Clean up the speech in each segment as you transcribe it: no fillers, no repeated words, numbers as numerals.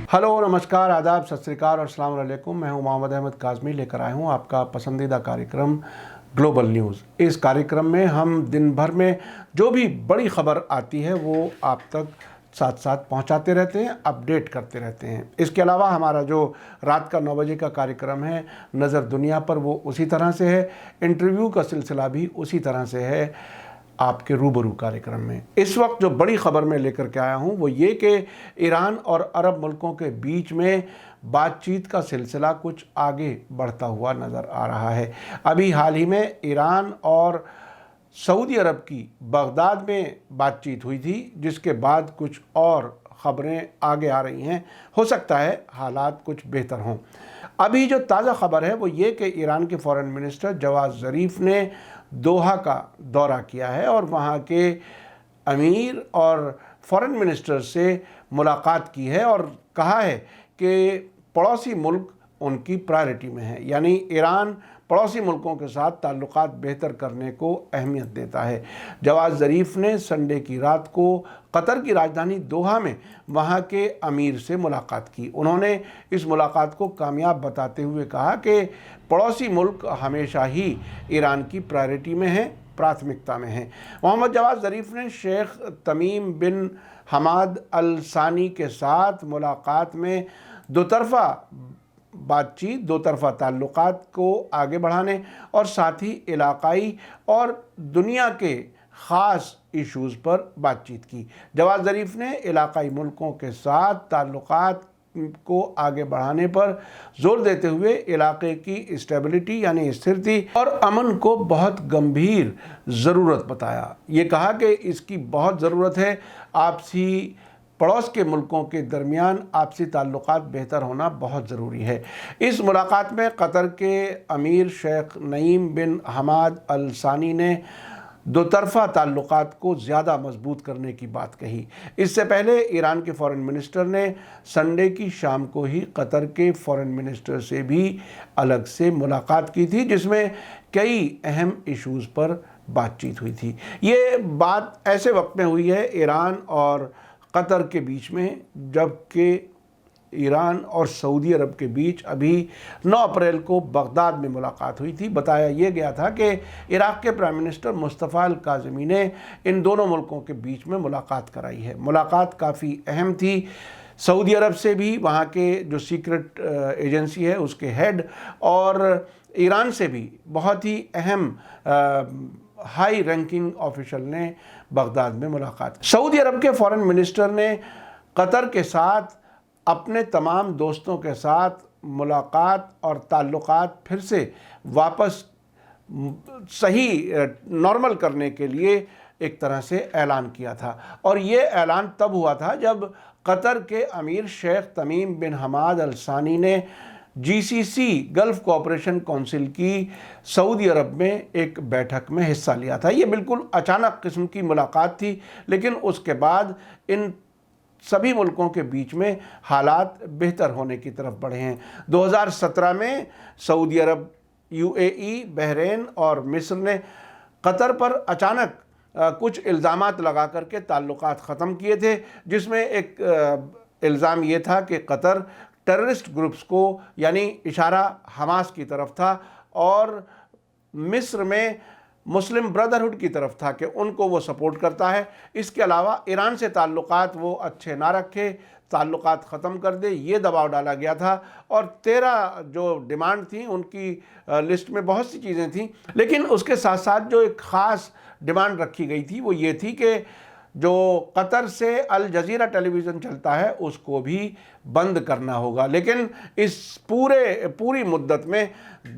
Hello, नमस्कार, आदाब, सत श्री अकाल और अस्सलाम वालेकुम। मैं हूं मोहम्मद अहमद काज़मी, लेकर आया हूं आपका पसंदीदा कार्यक्रम ग्लोबल न्यूज़। इस कार्यक्रम में हम दिन भर में जो भी बड़ी खबर आती है वो आप तक साथ साथ पहुंचाते रहते हैं, अपडेट करते रहते हैं। इसके अलावा हमारा जो रात का 9 बजे का कार्यक्रम है नज़र दुनिया पर, वो उसी तरह से है। इंटरव्यू का सिलसिला भी उसी तरह से है आपके रूबरू कार्यक्रम में। इस वक्त जो बड़ी खबर मैं लेकर के आया हूं वो ये कि ईरान और अरब मुल्कों के बीच में बातचीत का सिलसिला कुछ आगे बढ़ता हुआ नज़र आ रहा है। अभी हाल ही में ईरान और सऊदी अरब की बगदाद में बातचीत हुई थी, जिसके बाद कुछ और ख़बरें आगे आ रही हैं। हो सकता है हालात कुछ बेहतर हों। अभी जो ताज़ा खबर है वो ये कि ईरान के फ़ॉरेन मिनिस्टर जवाद ज़रीफ़ ने दोहा का दौरा किया है और वहाँ के अमीर और फ़ॉरेन मिनिस्टर से मुलाकात की है और कहा है कि पड़ोसी मुल्क उनकी प्रायोरिटी में है। यानी ईरान पड़ोसी मुल्कों के साथ ताल्लुकात बेहतर करने को अहमियत देता है। जवाद ज़रीफ़ ने संडे की रात को कतर की राजधानी दोहा में वहाँ के अमीर से मुलाकात की। उन्होंने इस मुलाकात को कामयाब बताते हुए कहा कि पड़ोसी मुल्क हमेशा ही ईरान की प्रायोरिटी में है, प्राथमिकता में है। मोहम्मद जवाद ज़रीफ़ ने शेख तमीम बिन हमाद अल सानी के साथ मुलाकात में दोतरफ़ा बातचीत, दोतरफ़ा ताल्लुकात को आगे बढ़ाने और साथ ही इलाकाई और दुनिया के ख़ास इश्यूज़ पर बातचीत की। जवाद ज़रीफ़ ने इलाकाई मुल्कों के साथ ताल्लुकात को आगे बढ़ाने पर जोर देते हुए इलाके की स्टेबिलिटी यानी स्थिरता और अमन को बहुत गंभीर ज़रूरत बताया। ये कहा कि इसकी बहुत ज़रूरत है। आपसी पड़ोस के मुल्कों के दरमियान आपसी ताल्लुकात बेहतर होना बहुत ज़रूरी है। इस मुलाकात में कतर के अमीर शेख नईम बिन हमाद अल सानी ने दोतरफ़ा ताल्लुकात को ज़्यादा मजबूत करने की बात कही। इससे पहले ईरान के फ़ॉरेन मिनिस्टर ने संडे की शाम को ही कतर के फ़ॉरेन मिनिस्टर से भी अलग से मुलाकात की थी, जिसमें कई अहम इश्यूज़ पर बातचीत हुई थी। ये बात ऐसे वक्त में हुई है ईरान और कतर के बीच में, जबकि ईरान और सऊदी अरब के बीच अभी 9 अप्रैल को बगदाद में मुलाकात हुई थी। बताया ये गया था कि इराक़ के प्राइम मिनिस्टर मुस्तफ़ा अल काज़मी ने इन दोनों मुल्कों के बीच में मुलाकात कराई है। मुलाकात काफ़ी अहम थी। सऊदी अरब से भी वहाँ के जो सीक्रेट एजेंसी है उसके हेड और ईरान से भी बहुत ही अहम हाई रैंकिंग ऑफिशियल ने बगदाद में मुलाकात की। सऊदी अरब के फ़ॉरेन मिनिस्टर ने कतर के साथ अपने तमाम दोस्तों के साथ मुलाकात और ताल्लुकात फिर से वापस सही नॉर्मल करने के लिए एक तरह से ऐलान किया था। और ये ऐलान तब हुआ था जब कतर के अमीर शेख तमीम बिन हमाद अल सानी ने GCC गल्फ़ कोऑपरेशन काउंसिल की सऊदी अरब में एक बैठक में हिस्सा लिया था। ये बिल्कुल अचानक किस्म की मुलाकात थी, लेकिन उसके बाद इन सभी मुल्कों के बीच में हालात बेहतर होने की तरफ बढ़े हैं। 2017 में सऊदी अरब, UAE, बहरीन और मिस्र ने कतर पर अचानक कुछ इल्ज़ामात लगा करके ताल्लुकात ख़त्म किए थे, जिसमें एक इल्ज़ाम ये था कि कतर टेररिस्ट ग्रुप्स को यानी इशारा हमास की तरफ था और मिस्र में मुस्लिम ब्रदरहुड की तरफ था कि उनको वो सपोर्ट करता है। इसके अलावा ईरान से ताल्लुकात वो अच्छे ना रखे, ताल्लुकात ख़त्म कर दे, ये दबाव डाला गया था। और 13 जो डिमांड थी उनकी लिस्ट में बहुत सी चीज़ें थीं, लेकिन उसके साथ साथ जो एक ख़ास डिमांड रखी गई थी वो ये थी कि जो कतर से अल जज़ीरा टेलीविज़न चलता है उसको भी बंद करना होगा। लेकिन इस पूरी मुद्दत में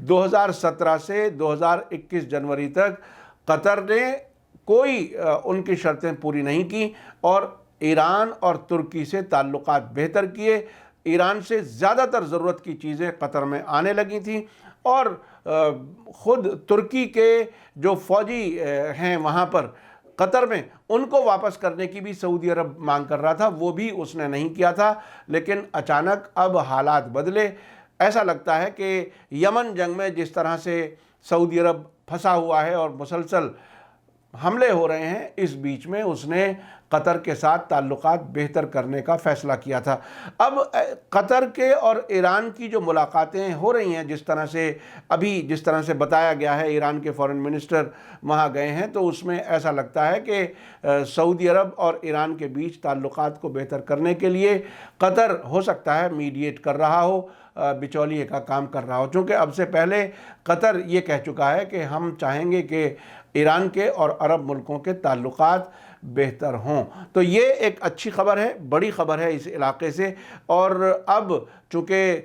2017 से 2021 जनवरी तक कतर ने कोई उनकी शर्तें पूरी नहीं की और ईरान और तुर्की से ताल्लुकात बेहतर किए। ईरान से ज़्यादातर ज़रूरत की चीज़ें कतर में आने लगी थीं और ख़ुद तुर्की के जो फ़ौजी हैं वहाँ पर कतर में, उनको वापस करने की भी सऊदी अरब मांग कर रहा था, वो भी उसने नहीं किया था। लेकिन अचानक अब हालात बदले। ऐसा लगता है कि यमन जंग में जिस तरह से सऊदी अरब फंसा हुआ है और मुसलसल हमले हो रहे हैं, इस बीच में उसने कतर के साथ ताल्लुकात बेहतर करने का फ़ैसला किया था। अब कतर के और ईरान की जो मुलाकातें हो रही हैं, जिस तरह से बताया गया है, ईरान के फ़ॉरेन मिनिस्टर वहाँ गए हैं, तो उसमें ऐसा लगता है कि सऊदी अरब और ईरान के बीच ताल्लुकात को बेहतर करने के लिए कतर हो सकता है मीडिएट कर रहा हो, बिचौलिए का काम कर रहा हो। चूँकि अब से पहले कतर ये कह चुका है कि हम चाहेंगे कि ईरान के और अरब मुल्कों के ताल्लुकात बेहतर हों। तो ये एक अच्छी खबर है, बड़ी खबर है इस इलाके से। और अब चूँकि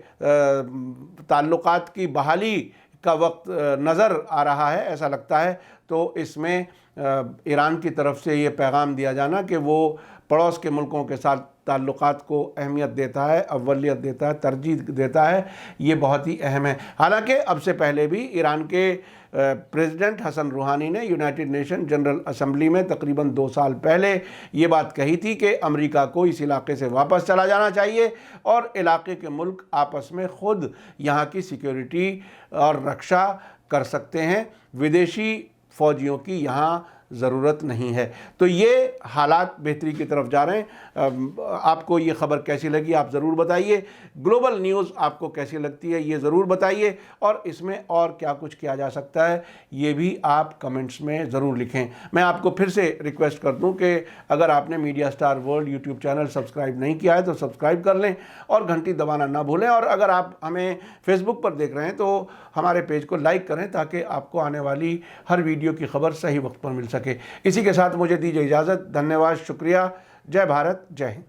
ताल्लुकात की बहाली का वक्त नज़र आ रहा है, ऐसा लगता है, तो इसमें ईरान की तरफ से ये पैगाम दिया जाना कि वो पड़ोस के मुल्कों के साथ ताल्लुकात को अहमियत देता है, अव्वलियत देता है, तरजीह देता है, ये बहुत ही अहम है। हालांकि अब से पहले भी ईरान के प्रेसिडेंट हसन रूहानी ने यूनाइटेड नेशन जनरल असेंबली में तकरीबन 2 साल पहले ये बात कही थी कि अमेरिका को इस इलाके से वापस चला जाना चाहिए और इलाके के मुल्क आपस में ख़ुद यहाँ की सिक्योरिटी और रक्षा कर सकते हैं, विदेशी फ़ौजियों की यहाँ ज़रूरत नहीं है। तो ये हालात बेहतरी की तरफ जा रहे हैं। आपको ये ख़बर कैसी लगी आप ज़रूर बताइए। ग्लोबल न्यूज़ आपको कैसी लगती है ये ज़रूर बताइए, और इसमें और क्या कुछ किया जा सकता है ये भी आप कमेंट्स में ज़रूर लिखें। मैं आपको फिर से रिक्वेस्ट कर दूं कि अगर आपने media star world YouTube channel subscribe नहीं किया है तो सब्सक्राइब कर लें और घंटी दबाना ना भूलें। और अगर आप हमें फेसबुक पर देख रहे हैं तो हमारे पेज को लाइक करें ताकि आपको आने वाली हर वीडियो की खबर सही वक्त पर मिल सके। इसी के साथ मुझे दीजिए इजाज़त। धन्यवाद, शुक्रिया, जय भारत, जय हिंद।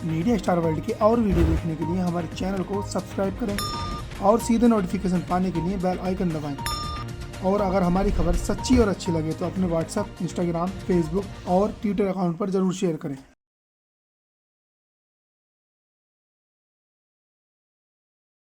मीडिया स्टार वर्ल्ड के और वीडियो देखने के लिए हमारे चैनल को सब्सक्राइब करें और सीधे नोटिफिकेशन पाने के लिए बेल आइकन दबाएं। और अगर हमारी खबर सच्ची और अच्छी लगे तो अपने व्हाट्सएप, इंस्टाग्राम, फेसबुक और ट्विटर अकाउंट पर ज़रूर शेयर करें।